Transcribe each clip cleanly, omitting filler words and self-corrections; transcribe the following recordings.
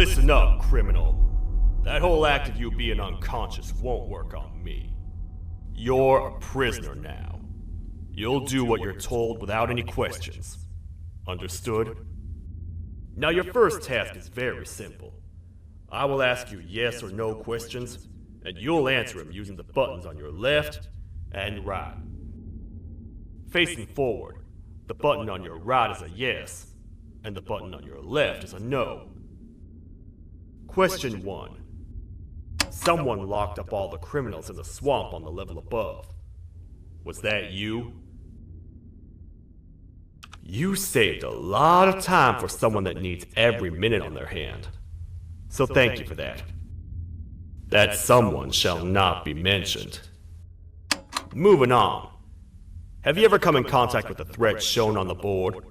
Listen up, criminal. That whole act of you being unconscious won't work on me. You're a prisoner now. You'll do what you're told without any questions. Understood? Now your first task is very simple. I will ask you yes or no questions, and you'll answer them using the buttons on your left and right. Facing forward, the button on your right is a yes, and the button on your left is a no. Question 1. Someone locked up all the criminals in the swamp on the level above. Was that you? You saved a lot of time for someone that needs every minute on their hand. So thank you for that. That someone shall not be mentioned. Moving on. Have you ever come in contact with the threat shown on the board?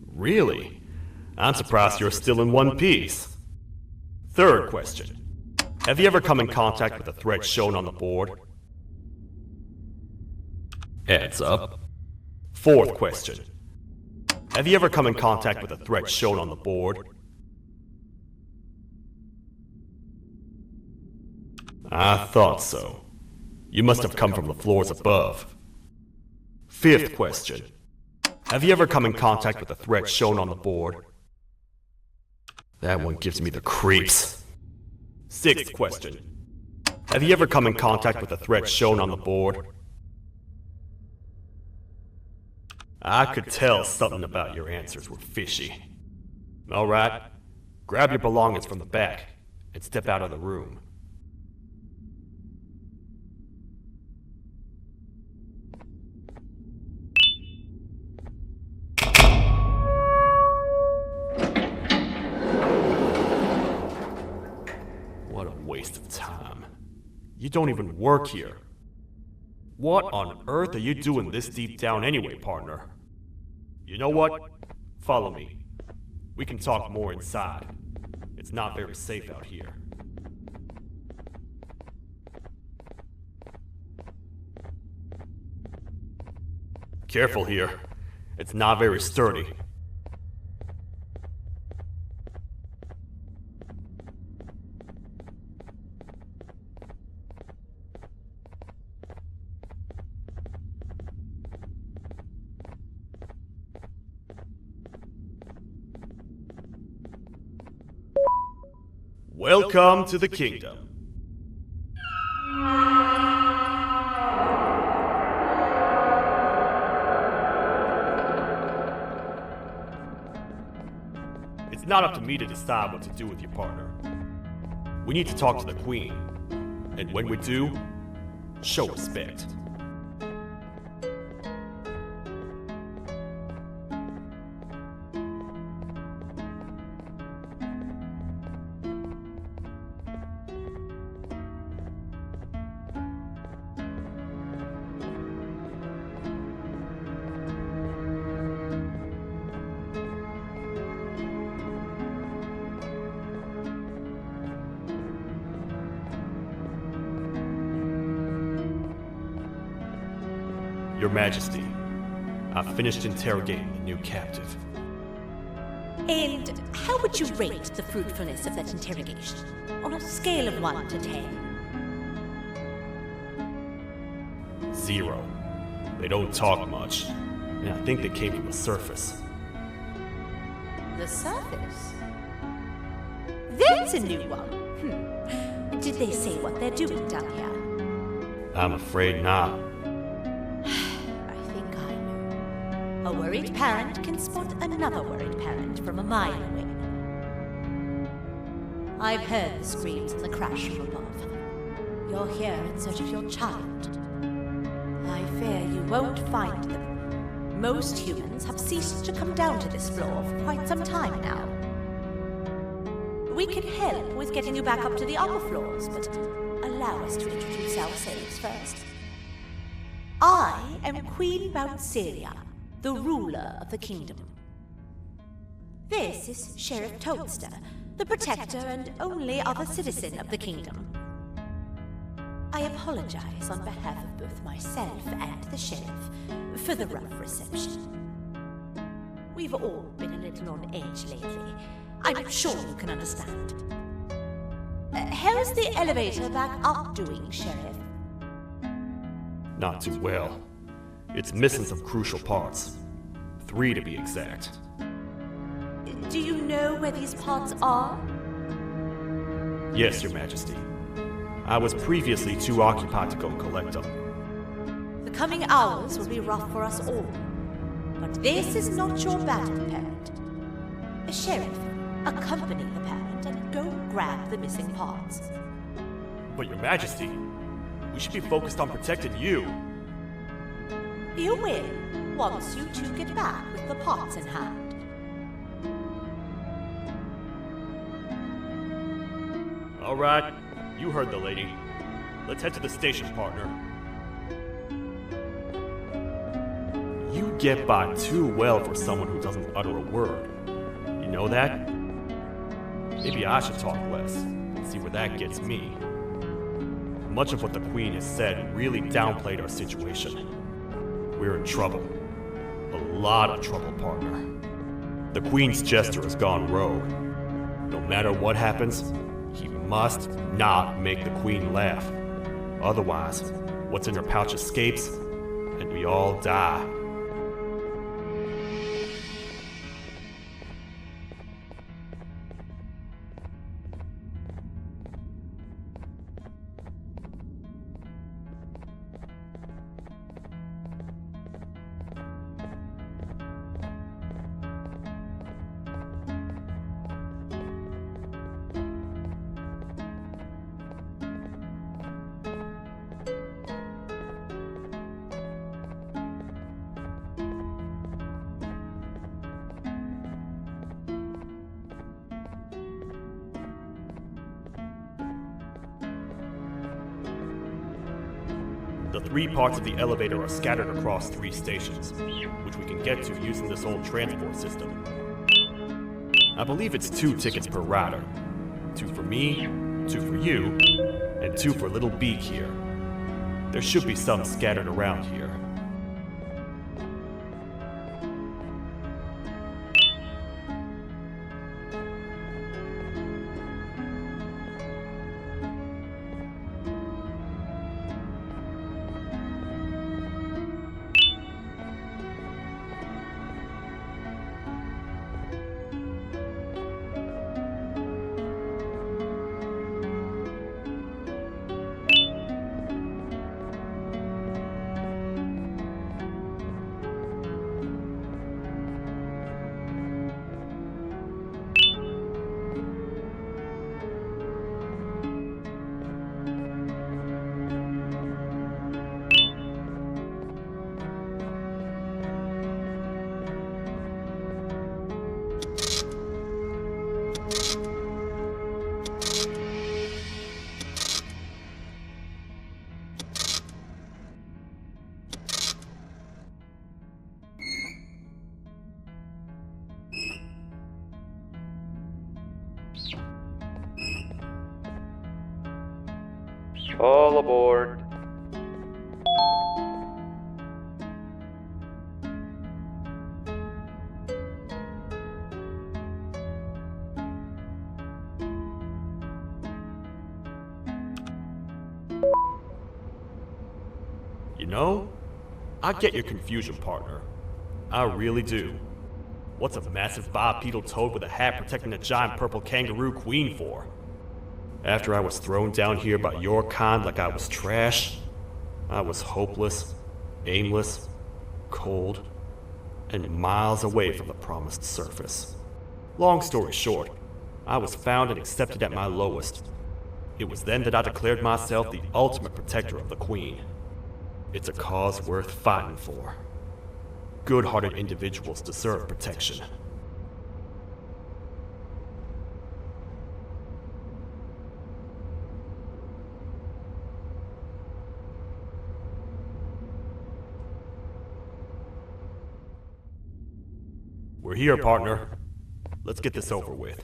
Really? I'm surprised you're still in one piece. Third question. Have you ever come in contact with the threat shown on the board? Heads up. Fourth question. Have you ever come in contact with the threat shown on the board? I thought so. You must have come from the floors above. Fifth question. Have you ever come in contact with the threat shown on the board? That one gives me the creeps. Sixth question. Have you ever come in contact with the threat shown on the board? I could tell something about your answers were fishy. Alright, grab your belongings from the back and step out of the room. You don't even work here. What on earth are you doing this deep down anyway, partner? You know what? Follow me. We can talk more inside. It's not very safe out here. Careful here. It's not very sturdy. Welcome to the kingdom. It's not up to me to decide what to do with your partner. We need to talk to the Queen. And when we do, show respect. Your Majesty, I've finished interrogating the new captive. And how would you rate the fruitfulness of that interrogation? On a scale of 1 to 10? 0. They don't talk much, and I think they came from the surface. The surface? That's a new one. Did they say what they're doing down here? I'm afraid not. A worried parent can spot another worried parent from a mile away. I've heard the screams and the crash from above. You're here in search of your child. I fear you won't find them. Most humans have ceased to come down to this floor for quite some time now. We can help with getting you back up to the upper floors, but allow us to introduce ourselves first. I am Queen Bouncelia, the ruler of the kingdom. This is Sheriff Toadster, the protector and only other citizen of the kingdom. I apologize on behalf of both myself and the sheriff for the rough reception. We've all been a little on edge lately. I'm sure you can understand. How's the elevator back up doing, Sheriff? Not too well. It's missing some crucial parts. 3 to be exact. Do you know where these parts are? Yes, Your Majesty. I was previously too occupied to go collect them. The coming hours will be rough for us all. But this is not your battle, parent. Sheriff, accompany the parent and go grab the missing parts. But Your Majesty, we should be focused on protecting you. You will, once you two get back with the parts in hand. All right, you heard the lady. Let's head to the station, partner. You get by too well for someone who doesn't utter a word. You know that? Maybe I should talk less and see where that gets me. Much of what the Queen has said really downplayed our situation. We're in trouble. A lot of trouble, partner. The Queen's jester has gone rogue. No matter what happens, he must not make the Queen laugh. Otherwise, what's in her pouch escapes, and we all die. The 3 parts of the elevator are scattered across 3 stations, which we can get to using this old transport system. I believe it's 2 tickets per rider. 2 for me, 2 for you, and 2 for Little Beak here. There should be some scattered around here. All aboard. You know, I get your confusion, partner. I really do. What's a massive bipedal toad with a hat protecting a giant purple kangaroo queen for? After I was thrown down here by your kind like I was trash, I was hopeless, aimless, cold, and miles away from the promised surface. Long story short, I was found and accepted at my lowest. It was then that I declared myself the ultimate protector of the Queen. It's a cause worth fighting for. Good-hearted individuals deserve protection. We're here, partner. Let's get this over with.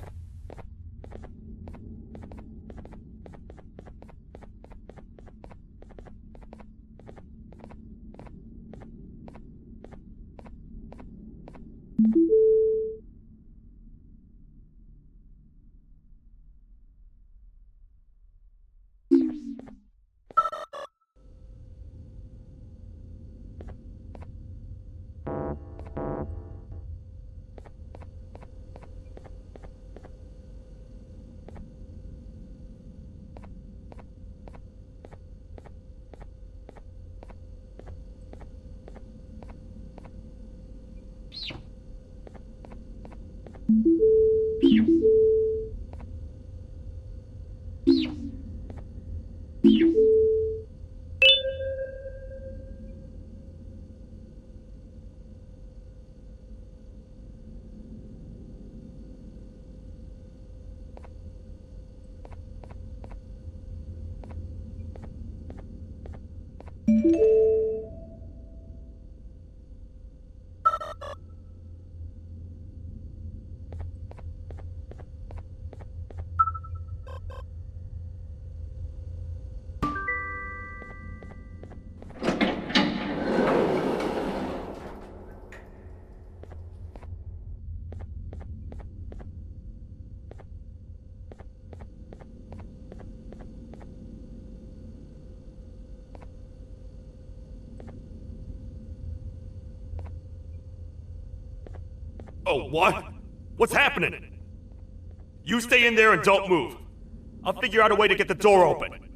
Oh, what? What's happening? You stay in there and don't move. I'll figure out a way to get the door open.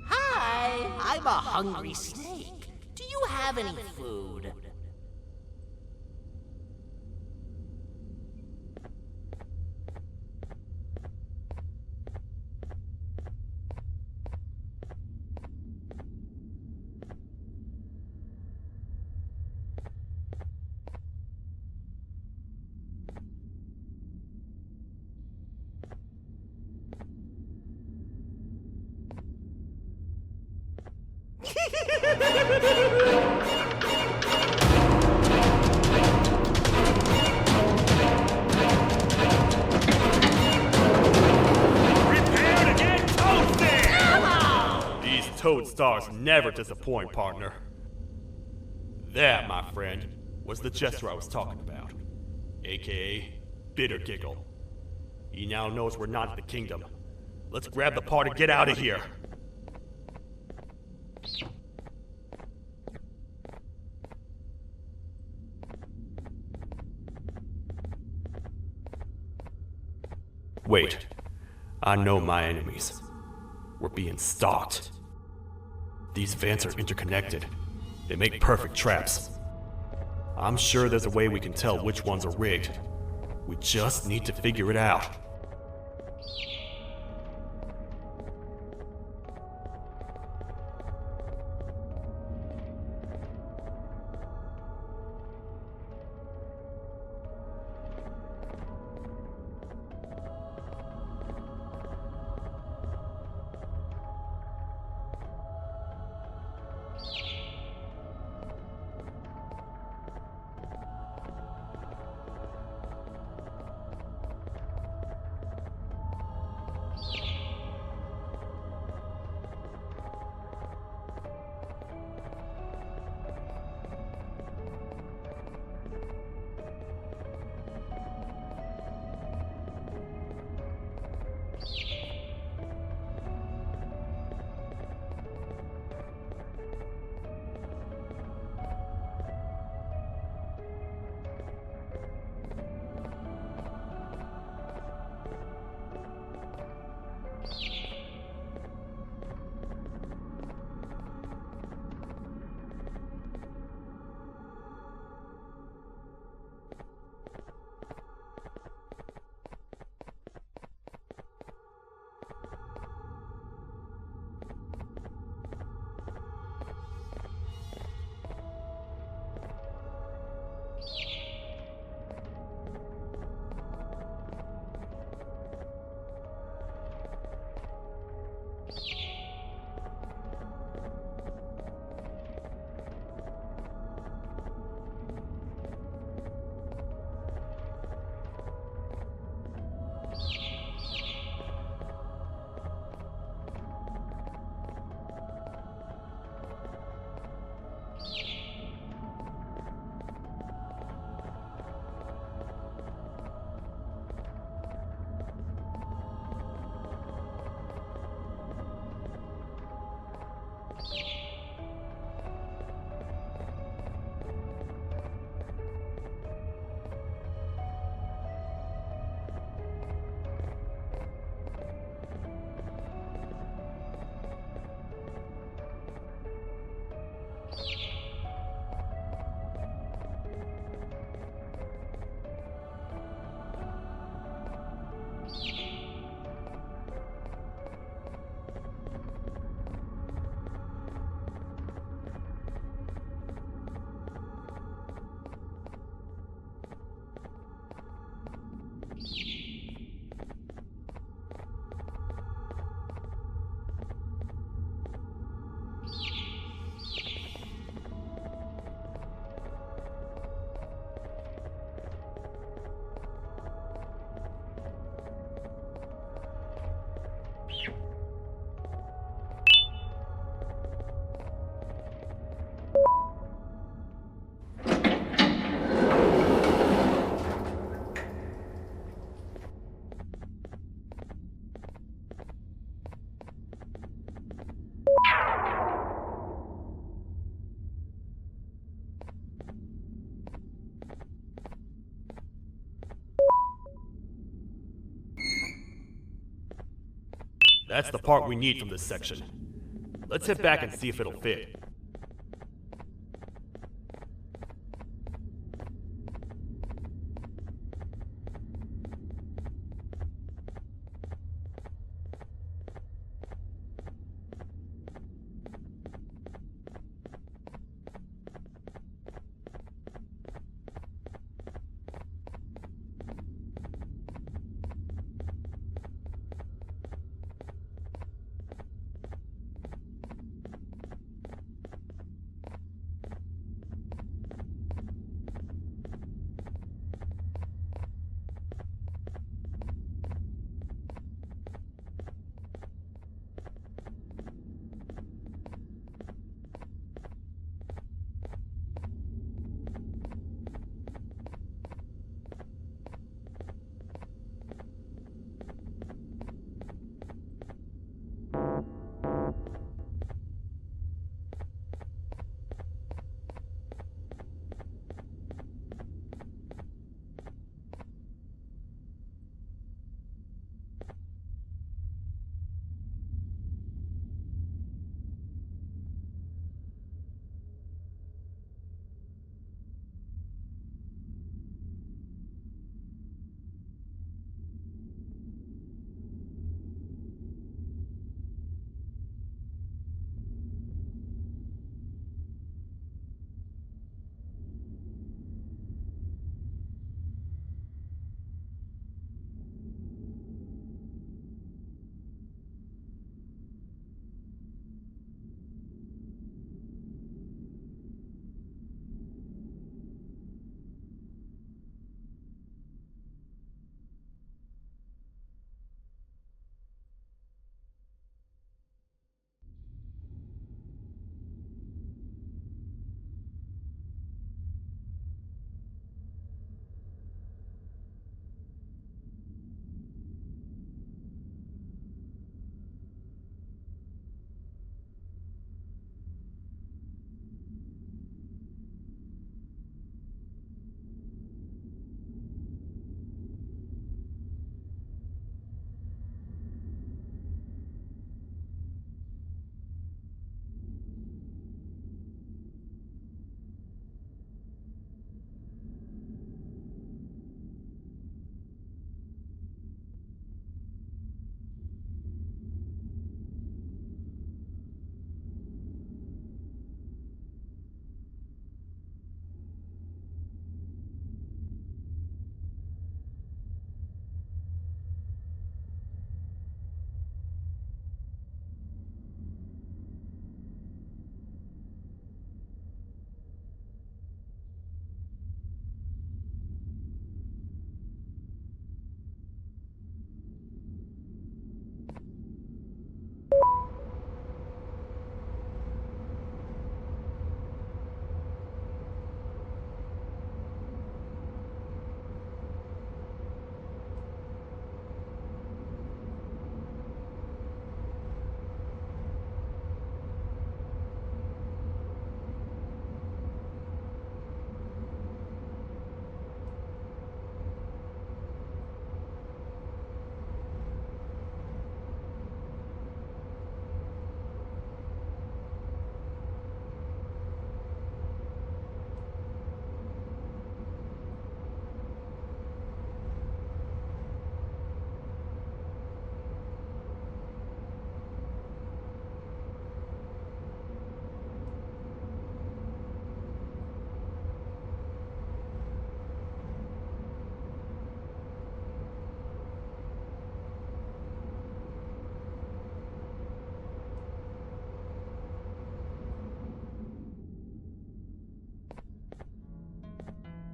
Hi, I'm a hungry snake. Do you have any food? Toad stars never disappoint, partner. That, my friend, was the jester I was talking about, aka Bitter Giggle. He now knows we're not in the kingdom. Let's grab the part and get out of here. Wait, I know my enemies. We're being stalked. These vents are interconnected. They make perfect traps. I'm sure there's a way we can tell which ones are rigged. We just need to figure it out. That's the part we need from this section. Let's head back and see if it'll fit.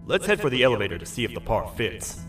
Let's head for the elevator to see if the part fits.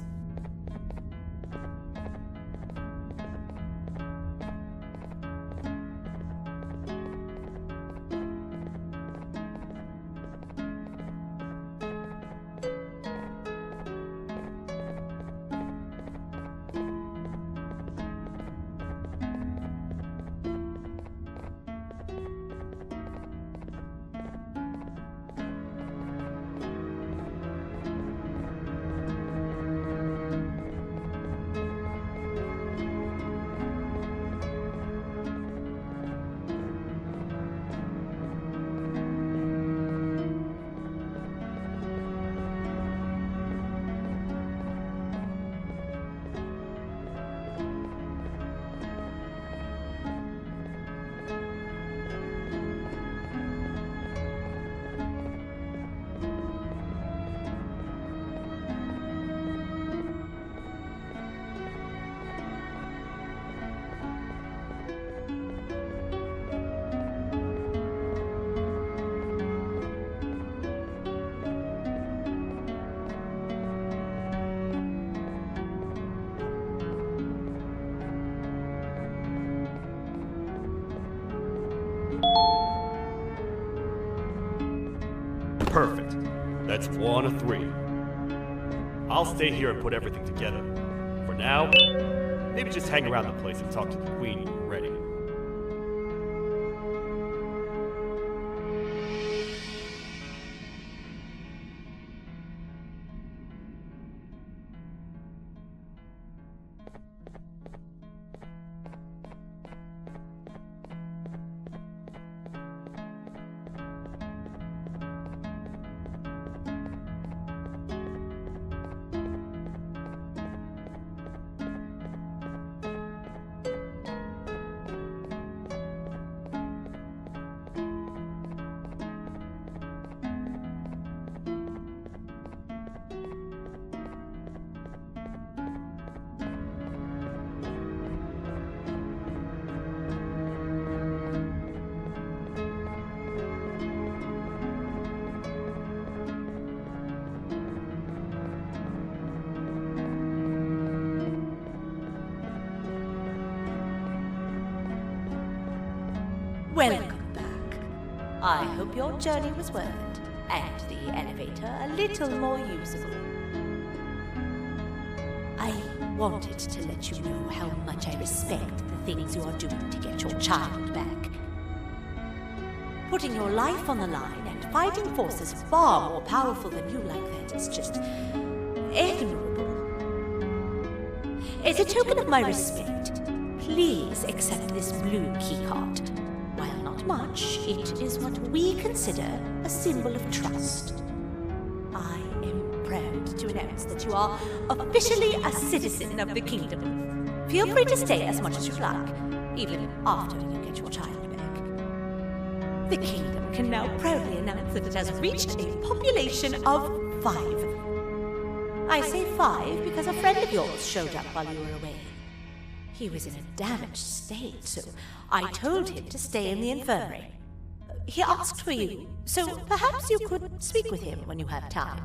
Perfect. That's 1 of 3. I'll stay here and put everything together. For now, maybe just hang around the place and talk to the Queen when you're ready. Welcome back. I hope your journey was worth it, and the elevator a little more usable. I wanted to let you know how much I respect the things you are doing to get your child back. Putting your life on the line and fighting forces far more powerful than you like that is just admirable. As a token of my respect, please accept this blue keycard. While not much, it is what we consider a symbol of trust. I am proud to announce that you are officially a citizen of the kingdom. Feel free to stay as much as you like, even after you get your child back. The kingdom can now proudly announce that it has reached a population of 5. I say 5 because a friend of yours showed up while you were away. He was in a damaged state, so I told him to stay in the infirmary. He asked for you, so perhaps you could speak with him when you have time.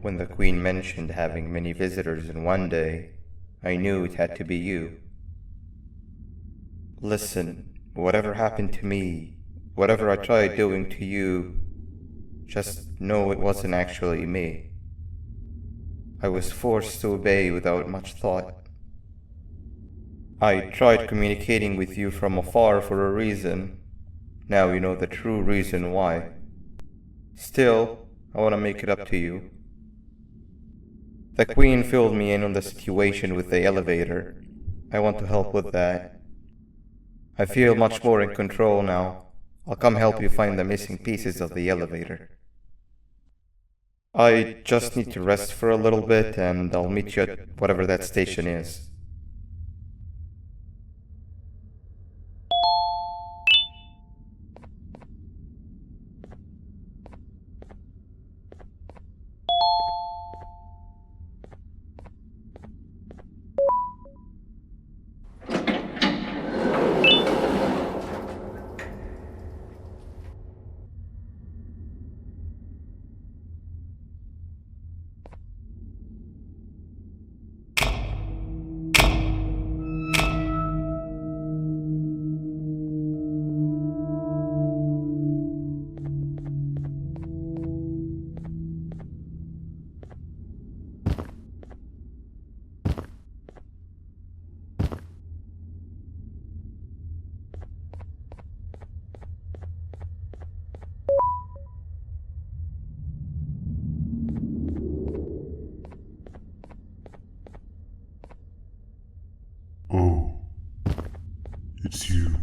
When the Queen mentioned having many visitors in one day, I knew it had to be you. Listen, whatever happened to me, whatever I tried doing to you, just know it wasn't actually me. I was forced to obey without much thought. I tried communicating with you from afar for a reason. Now you know the true reason why. Still, I want to make it up to you. The Queen filled me in on the situation with the elevator. I want to help with that. I feel much more in control now. I'll come help you find the missing pieces of the elevator. I just need to rest for a little bit and I'll meet you at whatever that station is. Oh, it's you.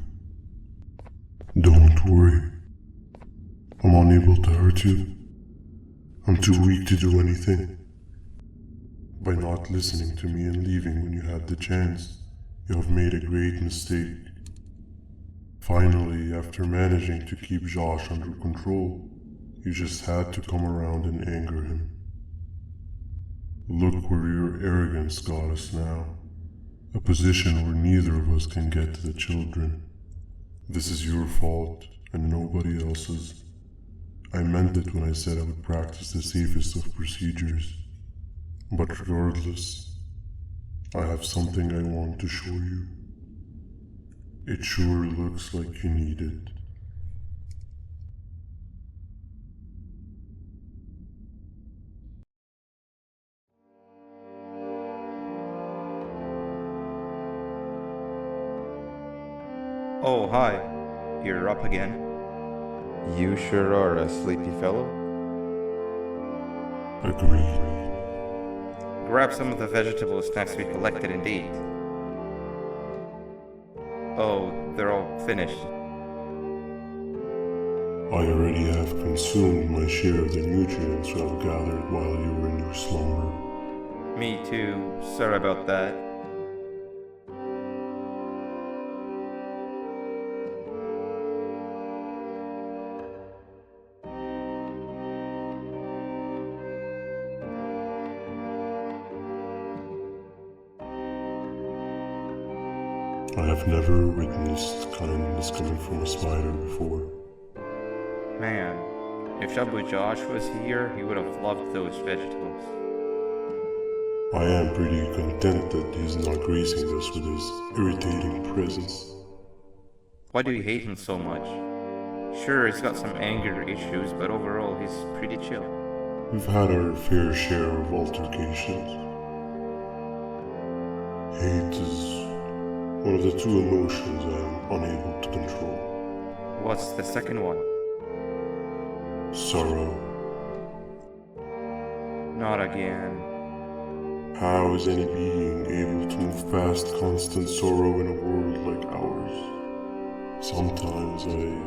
Don't worry. I'm unable to hurt you. I'm too weak to do anything. By not listening to me and leaving when you had the chance, you have made a great mistake. Finally, after managing to keep Josh under control, you just had to come around and anger him. Look where your arrogance got us now. A position where neither of us can get to the children. This is your fault and nobody else's. I meant it when I said I would practice the safest of procedures. But regardless, I have something I want to show you. It sure looks like you need it. Oh, hi. You're up again. You sure are a sleepy fellow. Agreed. Grab some of the vegetable snacks we collected indeed. Oh, they're all finished. I already have consumed my share of the nutrients I've gathered while you were in your slumber. Me too. Sorry about that. I have never witnessed kindness coming from a spider before. Man, if Shabu Josh was here, he would have loved those vegetables. I am pretty content that he's not gracing us with his irritating presence. Why do you hate him so much? Sure, he's got some anger issues, but overall he's pretty chill. We've had our fair share of altercations. Hate is one of the two emotions I am unable to control. What's the second one? Sorrow. Not again. How is any being able to move past constant sorrow in a world like ours? Sometimes I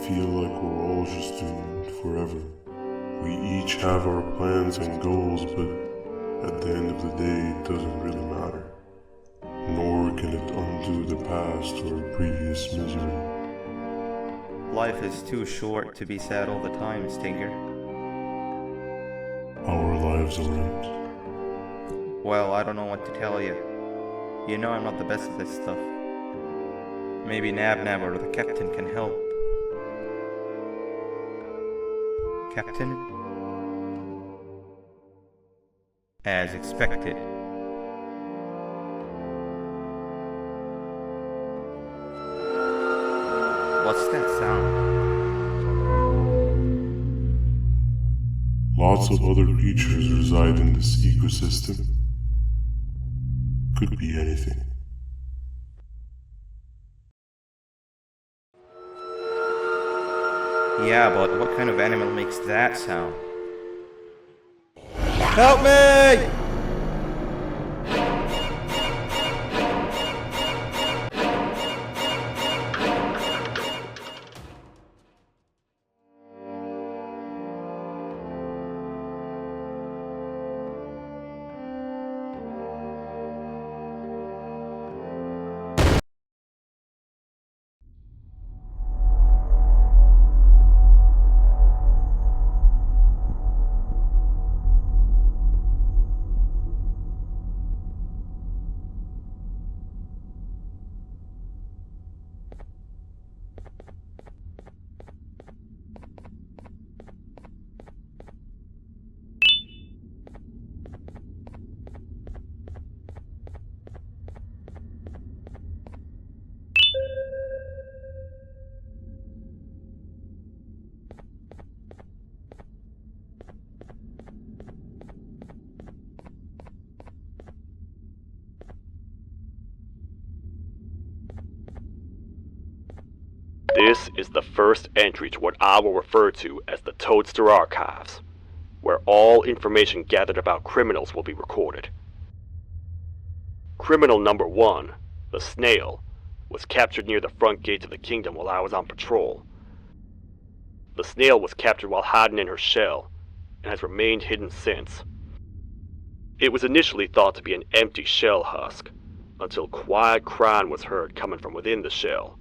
feel like we're all just doomed forever. We each have our plans and goals, but at the end of the day, it doesn't really matter. Nor can it undo the past or previous misery. Life is too short to be sad all the time, Stinger. Our lives aren't. Well, I don't know what to tell you. You know I'm not the best at this stuff. Maybe Nab or the captain can help. Captain? as expected. What's that sound? Lots of other creatures reside in this ecosystem. Could be anything. Yeah, but what kind of animal makes that sound? Help me! This is the first entry to what I will refer to as the Toadster Archives, where all information gathered about criminals will be recorded. Criminal number 1, the snail, was captured near the front gate of the kingdom while I was on patrol. The snail was captured while hiding in her shell, and has remained hidden since. It was initially thought to be an empty shell husk, until quiet crying was heard coming from within the shell.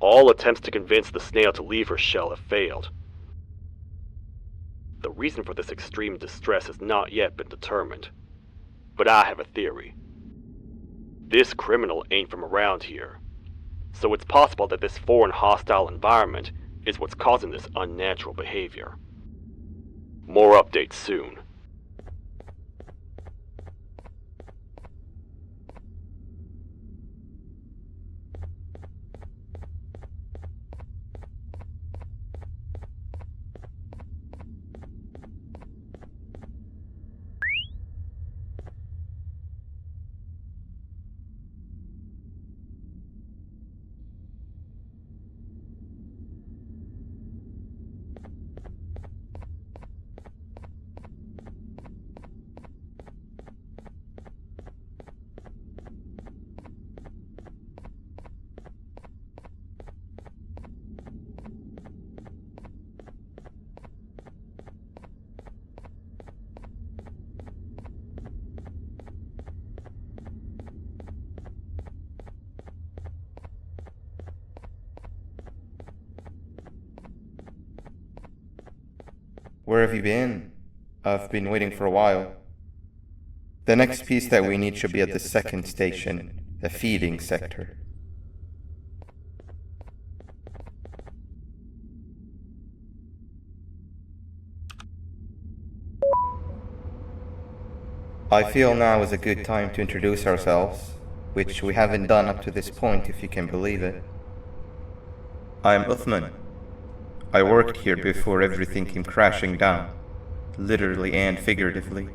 All attempts to convince the snail to leave her shell have failed. The reason for this extreme distress has not yet been determined, but I have a theory. This criminal ain't from around here, so it's possible that this foreign hostile environment is what's causing this unnatural behavior. More updates soon. Where have you been? I've been waiting for a while. The next piece that we need should be at the second station, the feeding sector. I feel now is a good time to introduce ourselves, which we haven't done up to this point, if you can believe it. I'm Uthman. I worked here before everything came crashing down, literally and figuratively.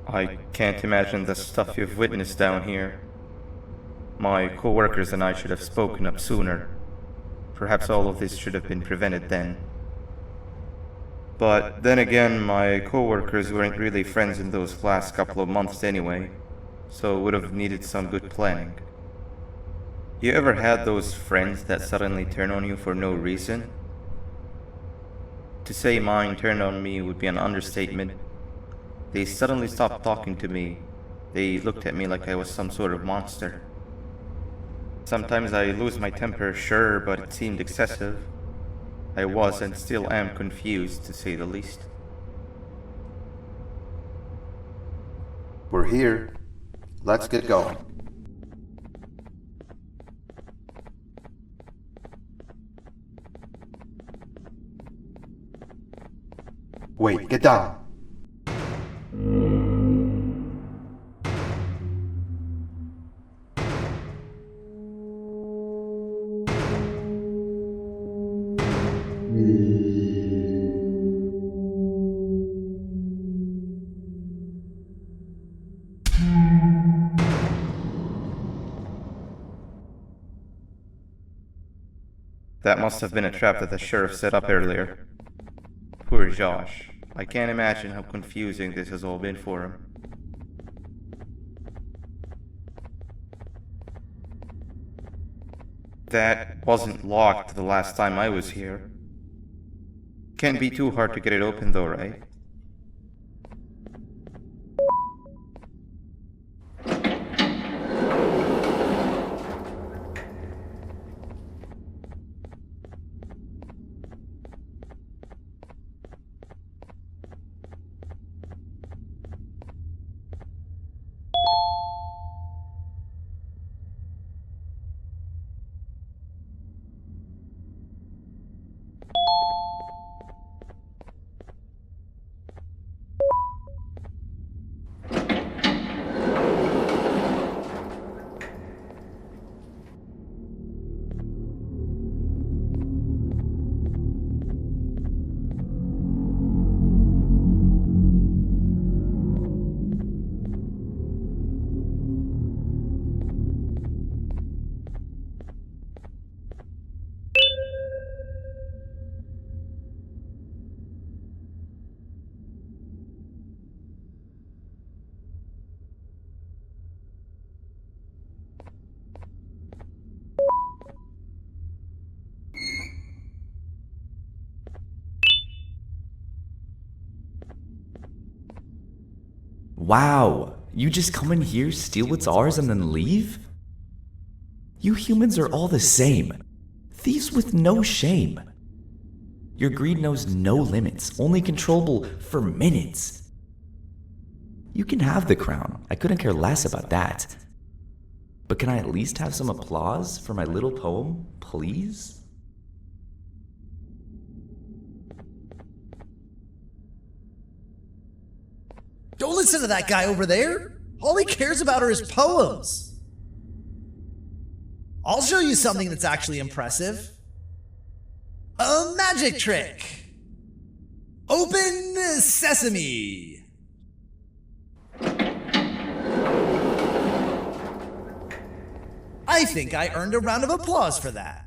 I can't imagine the stuff you've witnessed down here. My co-workers and I should have spoken up sooner. Perhaps all of this should have been prevented then. But then again, my co-workers weren't really friends in those last couple of months anyway, so would have needed some good planning. You ever had those friends that suddenly turn on you for no reason? To say mine turned on me would be an understatement. They suddenly stopped talking to me. They looked at me like I was some sort of monster. Sometimes I lose my temper, sure, but it seemed excessive. I was and still am confused, to say the least. We're here. Let's get going. Wait, get down. That must have been a trap that the sheriff set up earlier. Poor Josh. I can't imagine how confusing this has all been for him. That wasn't locked the last time I was here. Can't be too hard to get it open though, right? Wow, you just come in here, steal what's ours, and then leave? You humans are all the same. Thieves with no shame. Your greed knows no limits, only controllable for minutes. You can have the crown, I couldn't care less about that. But can I at least have some applause for my little poem, please? Don't listen to that guy over there. All he cares about are his poems. I'll show you something that's actually impressive. A magic trick. Open sesame. I think I earned a round of applause for that.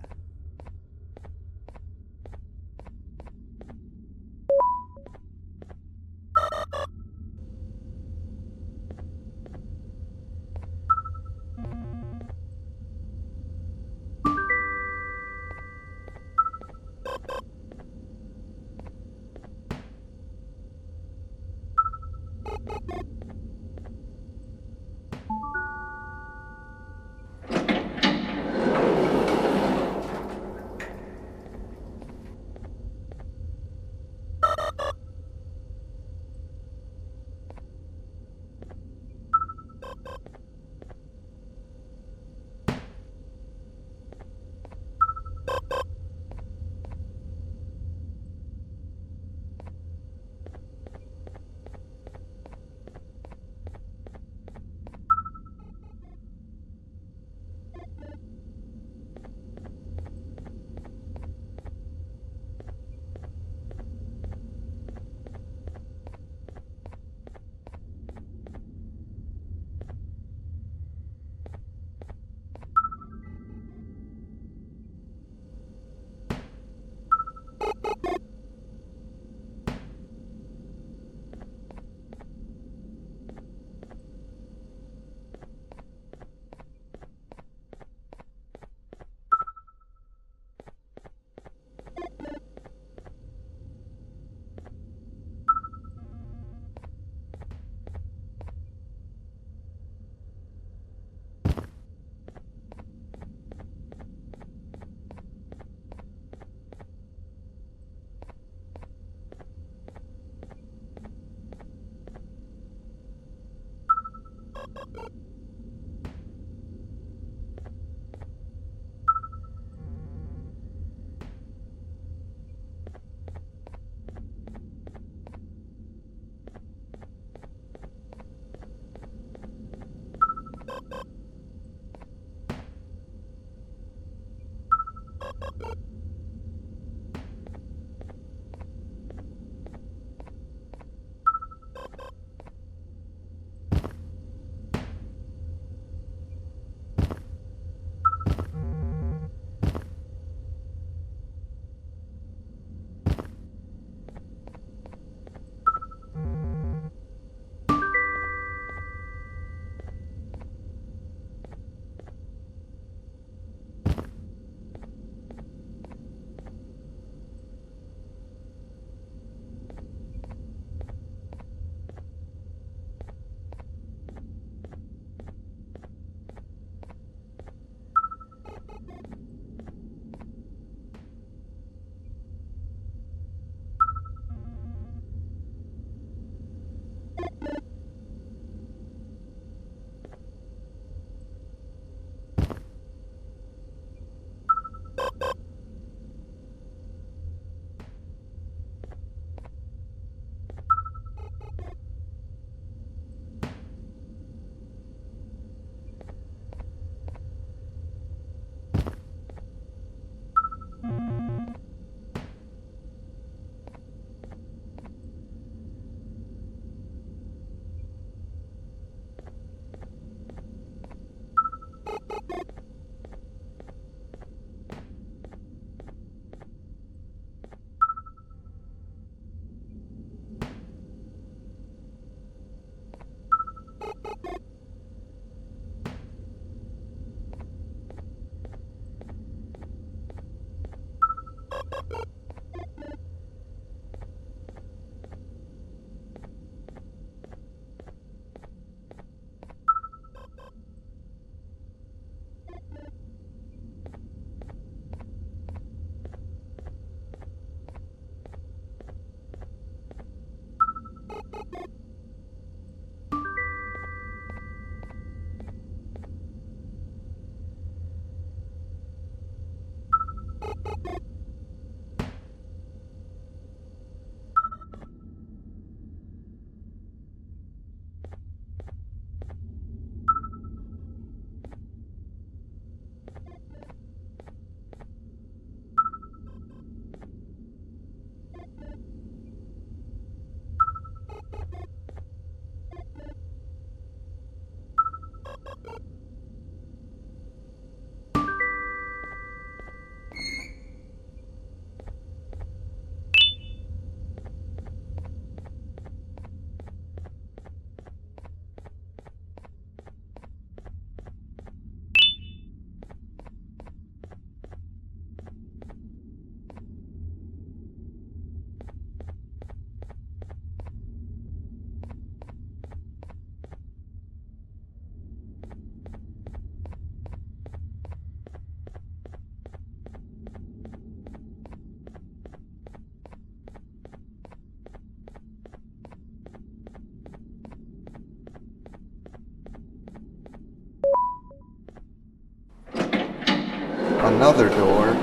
Another door.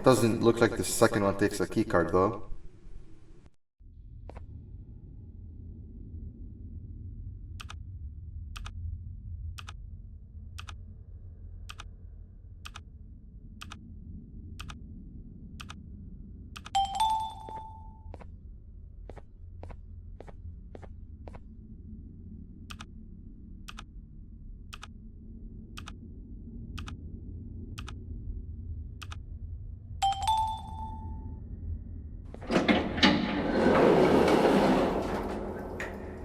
Doesn't look like the second one takes a keycard though.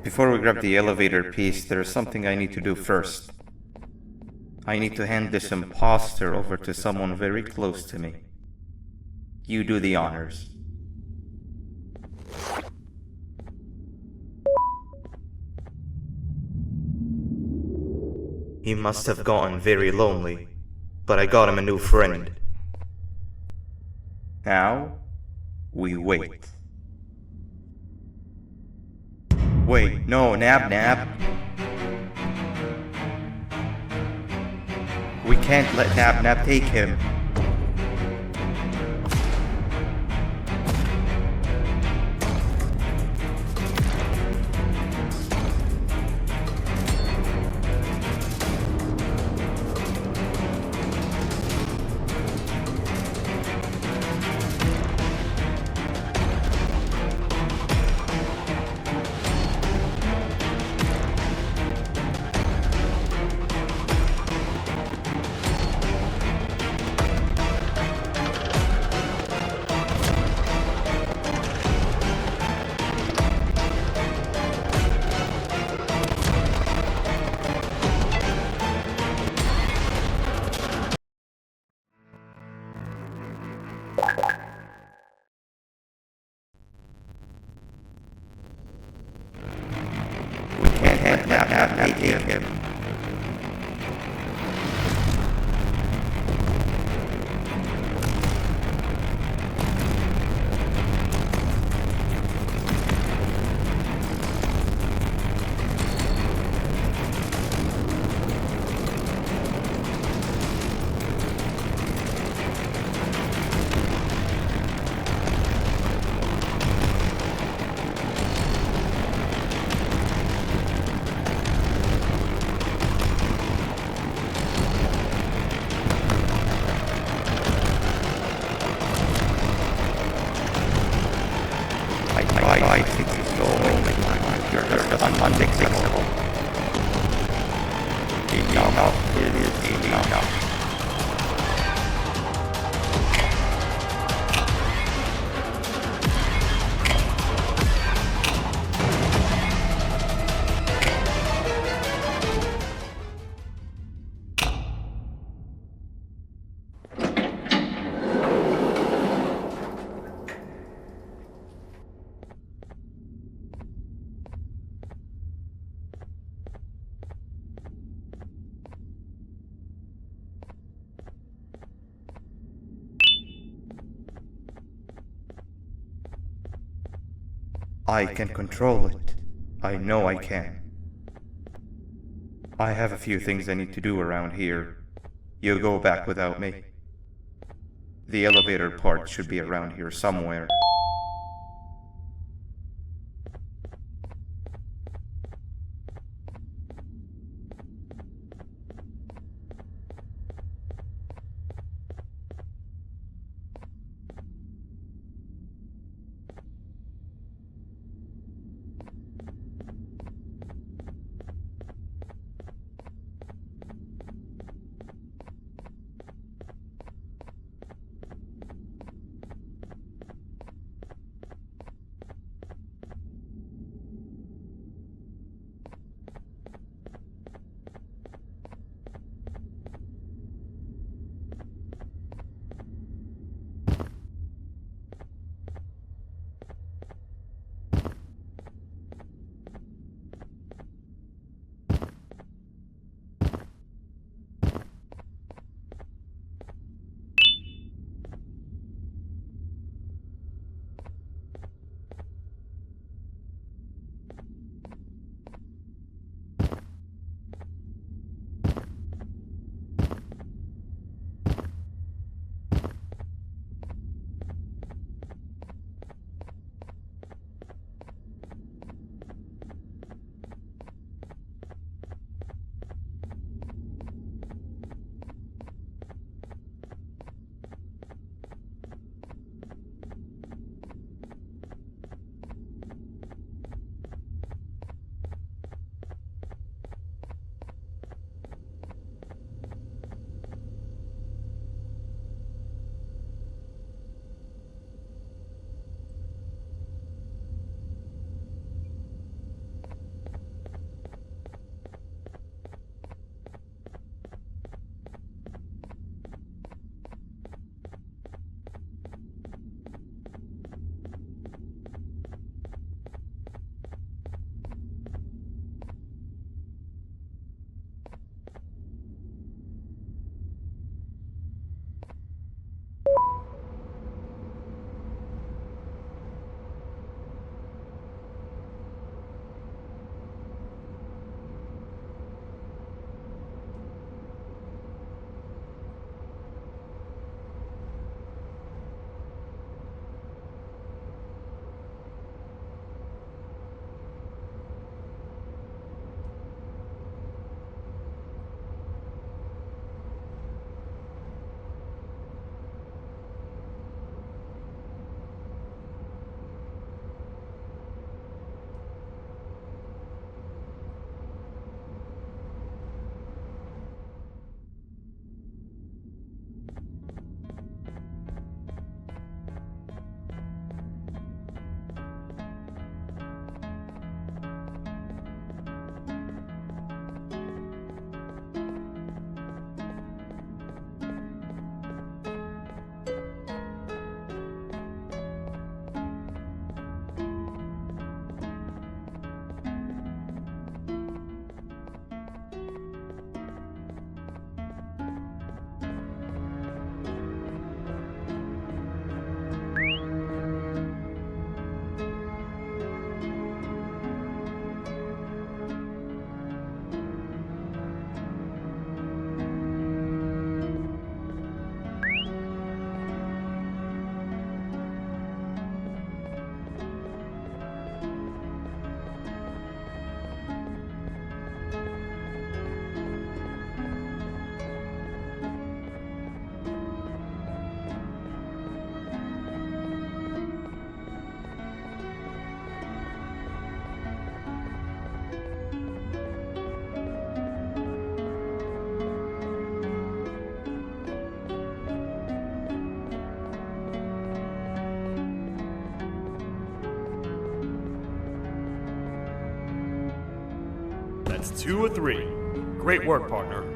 Before we grab the elevator piece, there is something I need to do first. I need to hand this imposter over to someone very close to me. You do the honors. He must have gotten very lonely, but I got him a new friend. Now, we wait. Wait, no, Nab. We can't let Nab take him. I can control it. I know I can. I have a few things I need to do around here. You'll go back without me. The elevator part should be around here somewhere. That's 2 of 3. Great work, partner.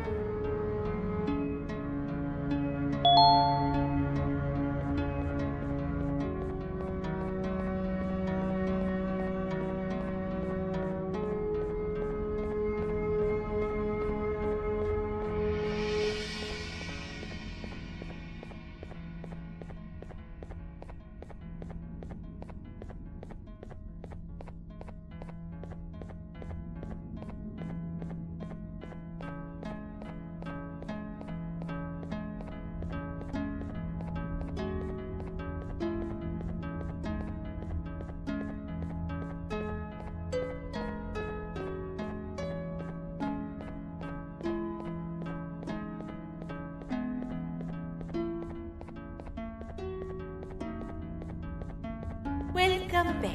come back.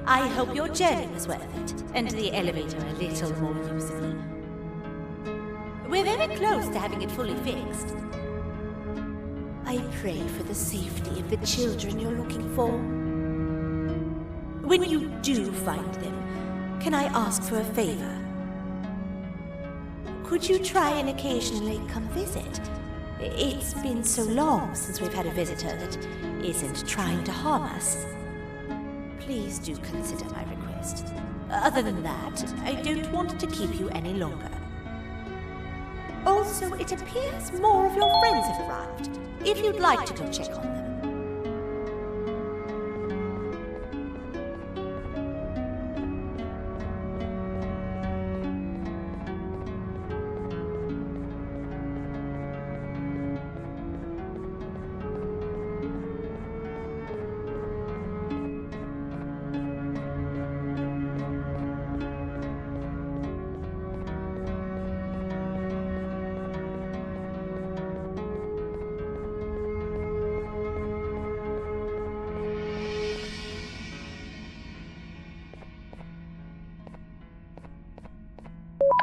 I hope your journey was worth it, and the elevator a little more usable. We're very close to having it fully fixed. I pray for the safety of the children you're looking for. When you do find them, can I ask for a favor? Could you try and occasionally come visit? It's been so long since we've had a visitor that isn't trying to harm us. Please do consider my request. Other than that, I don't want to keep you any longer. Also, it appears more of your friends have arrived. If you'd like to go check on them.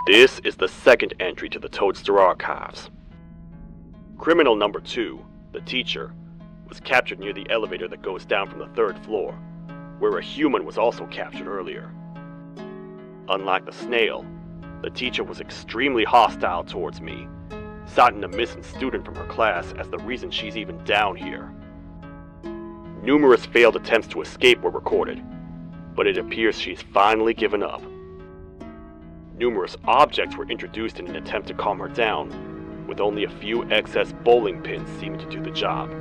This is the second entry to the Toadster archives. Criminal number 2, the teacher, was captured near the elevator that goes down from the 3rd floor, where a human was also captured earlier. Unlike the snail, the teacher was extremely hostile towards me, citing a missing student from her class as the reason she's even down here. Numerous failed attempts to escape were recorded, but it appears she's finally given up. Numerous objects were introduced in an attempt to calm her down, with only a few excess bowling pins seeming to do the job.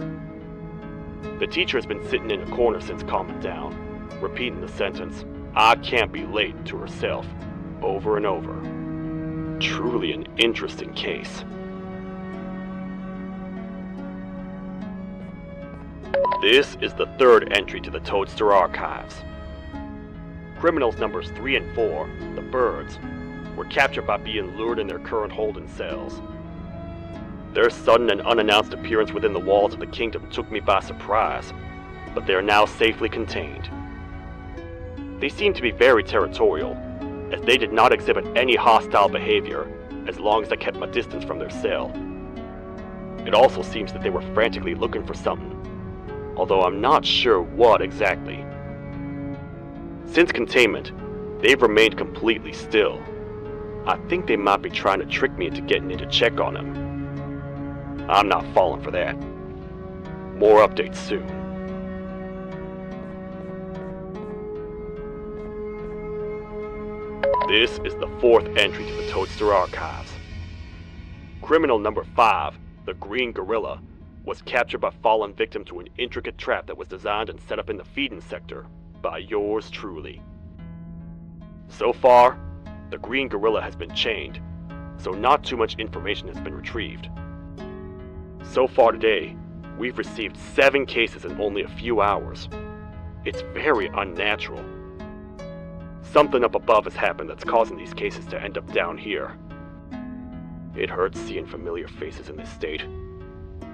The teacher has been sitting in a corner since calming down, repeating the sentence, "I can't be late," to herself, over and over. Truly an interesting case. This is the 3rd entry to the Toadster archives. Criminals numbers 3 and 4, the birds, were captured by being lured in their current holding cells. Their sudden and unannounced appearance within the walls of the kingdom took me by surprise, but they are now safely contained. They seem to be very territorial, as they did not exhibit any hostile behavior as long as I kept my distance from their cell. It also seems that they were frantically looking for something, although I'm not sure what exactly. Since containment, they've remained completely still. I think they might be trying to trick me into getting in to check on them. I'm not falling for that. More updates soon. This is the 4th entry to the Toadster archives. Criminal number 5, the Green Gorilla, was captured by falling victim to an intricate trap that was designed and set up in the feeding sector by yours truly. So far, the Green Gorilla has been chained, so not too much information has been retrieved. So far today, we've received 7 cases in only a few hours. It's very unnatural. Something up above has happened that's causing these cases to end up down here. It hurts seeing familiar faces in this state,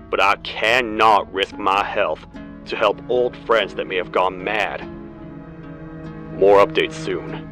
but I cannot risk my health to help old friends that may have gone mad. More updates soon.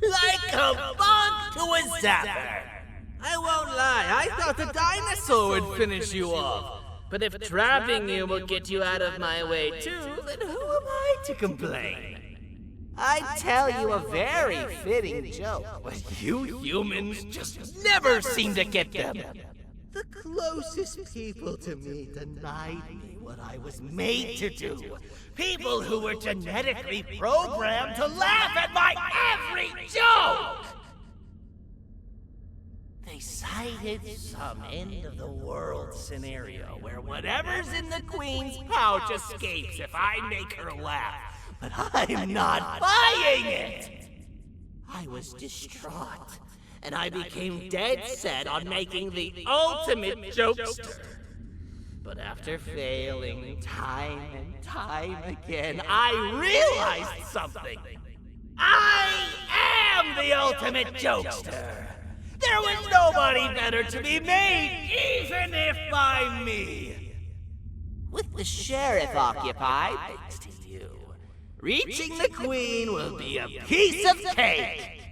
Like a bug to a zapper. I won't lie, I thought the dinosaur would finish you off. But if trapping you will get you out of my way too, then who am I to complain? I'd tell you a very fitting joke, but you humans just never seem to get them. The closest people to me denied me what I was made to do. People who were genetically programmed to laugh at my every joke! They cited some end-of-the-world scenario where whatever's in the Queen's pouch escapes if I make her laugh. But I'm not buying it! I was distraught, and I became dead set on making the ultimate jokester. But after failing time and time again, I realized something. I am the ultimate jokester! There was nobody better to be made, even if by me! With the sheriff occupied, thanks to you, reaching the Queen will be a piece of cake!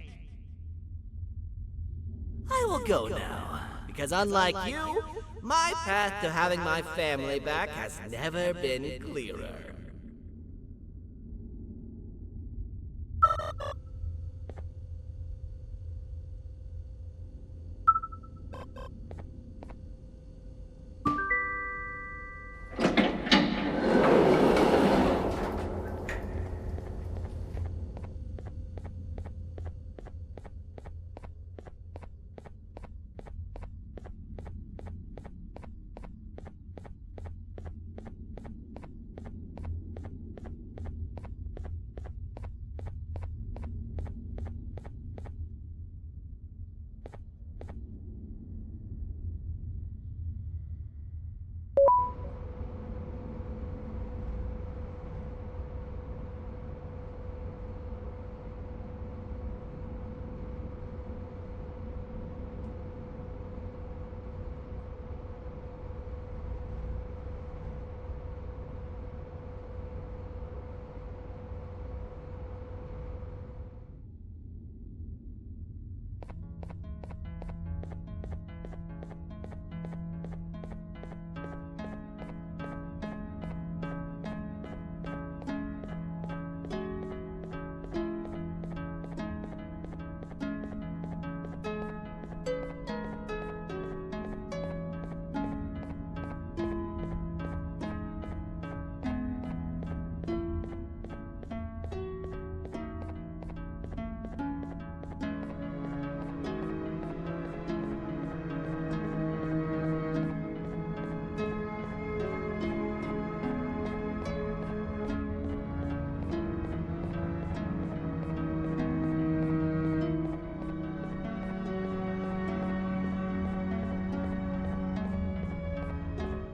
will go now, because unlike you, my path to having my family back has never been clearer.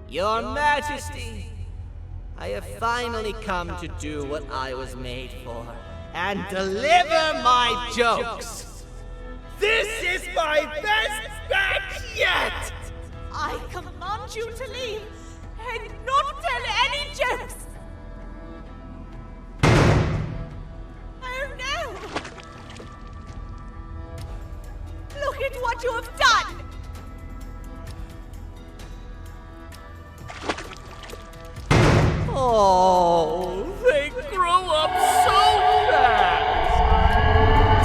Your Majesty, I have finally come to do what I was made for, and deliver my jokes. This is my best batch yet! I command you to leave and not tell any jokes! Oh no! Look at what you have done! Oh, they grow up so fast!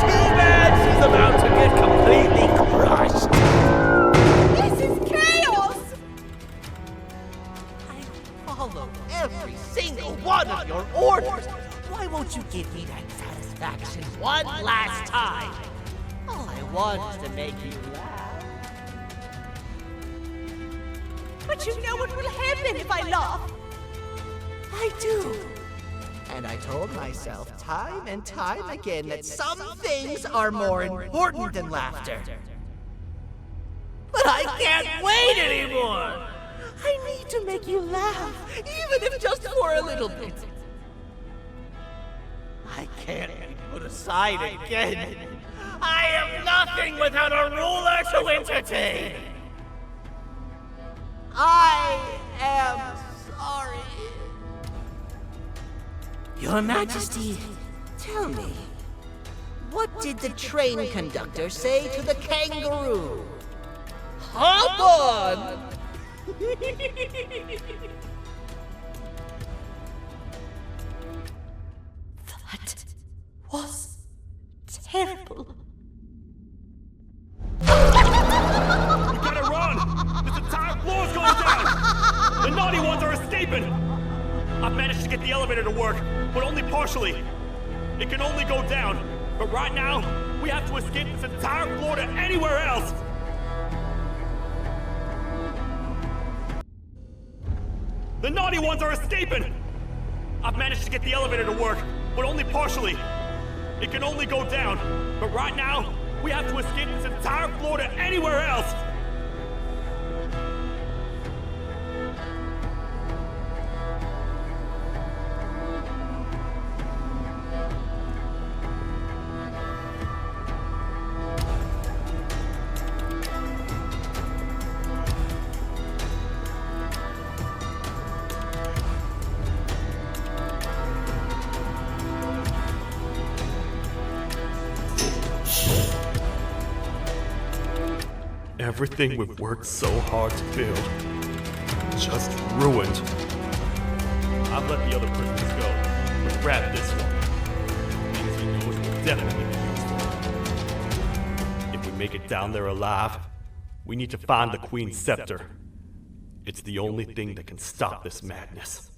Too bad she's about to get completely crushed! This is chaos! I follow every single one of your orders! Why won't you give me that satisfaction one last time? All I want is to make you laugh. But you know what will happen if I laugh. I do. And I told myself time and time again that some things are more important than laughter. But I can't wait anymore! I need to make you laugh, even if just for a little bit. I can't be put aside again. I am nothing without a ruler to entertain. I am sorry. Your Majesty, tell me, what did the train conductor say to the kangaroo? Hop on! That was terrible. We gotta run! This entire floor's going down! The naughty ones are escaping! I've managed to get the elevator to work, but only partially. It can only go down, but right now, we have to escape this entire floor to anywhere else! The naughty ones are escaping! I've managed to get the elevator to work, but only partially. It can only go down, but right now, we have to escape this entire floor to anywhere else! Everything we've worked so hard to build, just ruined. I've let the other prisoners go, but grab this one. Things he knows will definitely be useful. If we make it down there alive, we need to find the Queen's scepter. It's the only thing that can stop this madness.